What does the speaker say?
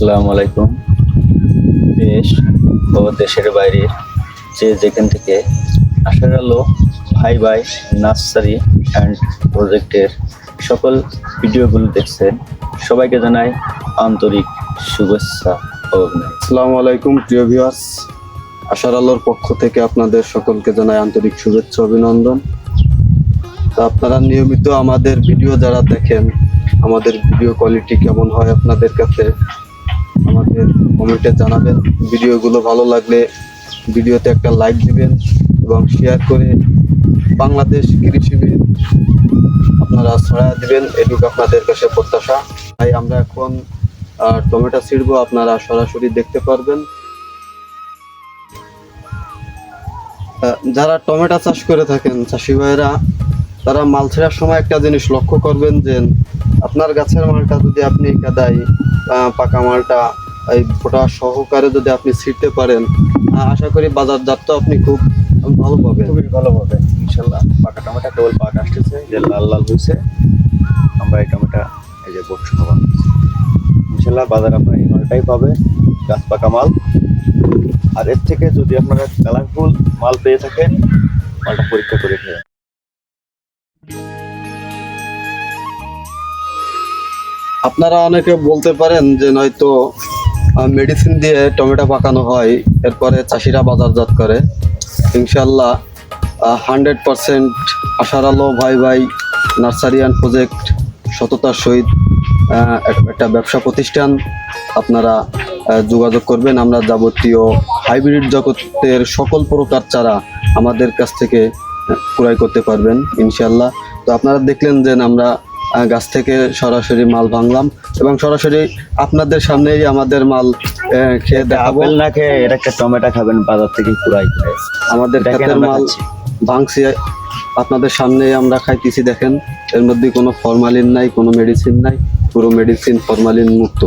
আসসালামু আলাইকুম। দেশ ও দেশের বাইরে যে যেখান থেকে আশার আলো ভাই ভাই নার্সারি অ্যান্ড প্রজেক্টের সকল ভিডিওগুলো দেখছেন, সবাইকে জানাই আন্তরিক শুভেচ্ছা ও অভিনন্দন। আসসালামু আলাইকুম প্রিয় ভিউয়ার্স, আশার আলোর পক্ষ থেকে আপনাদের সকলকে জানাই আন্তরিক শুভেচ্ছা অভিনন্দন। তা আপনারা নিয়মিত আমাদের ভিডিও যারা দেখেন, আমাদের ভিডিও কোয়ালিটি কেমন হয় আপনাদের কাছে আমাদের কমেন্টে জানাবেন। ভিডিওগুলো ভালো লাগলে ভিডিওতে একটা লাইক দিবেন এবং শেয়ার করে বাংলাদেশ কৃষিবিদ আপনারা ছড়ায় দিবেন, এটুকু আপনাদের কাছে প্রত্যাশা। তাই আমরা এখন টমেটো ছিড়বো, আপনারা সরাসরি দেখতে পারবেন। যারা টমেটো চাষ করে থাকেন চাষি ভাইরা, তারা মাল ছেড়ার সময় একটা জিনিস লক্ষ্য করবেন যে আপনার গাছের মালটা যদি আপনি কাদাই পাকা মালটা এই ফোটা সহকারে যদি আপনি ছিঁড়তে পারেন, আশা করি বাজারজাত তো আপনি খুব ভালো পাবেন। খুবই ভালো হবে ইনশাল্লাহ। পাকা টমেটো কেবল পাকা আসতেছে, যে লাল লাল হয়েছে, আমরা এই টমেটো এই যে বড় খাবার ইনশাল্লাহ বাজার আপনার এই মালটাই পাবে, গাছ পাকা মাল। আর এর থেকে যদি আপনারা কালারফুল মাল পেয়ে থাকেন, মালটা পরীক্ষা করে খেয়ে। আপনারা অনেকে বলতে পারেন যে নয়তো মেডিসিন দিয়ে টমেটো পাকানো হয়, এরপরে চাষিরা বাজারজাত করে। ইনশাল্লাহ 100% আশার আলো ভাই ভাই নার্সারি অ্যান্ড প্রজেক্ট সততার সহিত একটা ব্যবসা প্রতিষ্ঠান। আপনারা যোগাযোগ করবেন। আমরা যাবতীয় হাইব্রিড জগতের সকল প্রকার চারা আমাদের কাছ থেকে ক্রয় করতে পারবেন ইনশাল্লাহ। তো আপনারা দেখলেন যে আমরা গাছ থেকে সরাসরি মাল ভাঙলাম এবং সরাসরি আপনাদের সামনেই আমাদের মাল খেয়ে দেখাবো। আপেল না খেয়ে এটা একটা টমেটো খাবেন বাজার থেকে কুড়াই করে। আমাদের ক্ষেতের মাল ভাঙছি, আপনাদের সামনেই আমরা খাইতেছি। দেখেন, এর মধ্যে কোনো ফরমালিন নাই, কোনো মেডিসিন নাই, পুরো মেডিসিন ফরমালিন মুক্ত।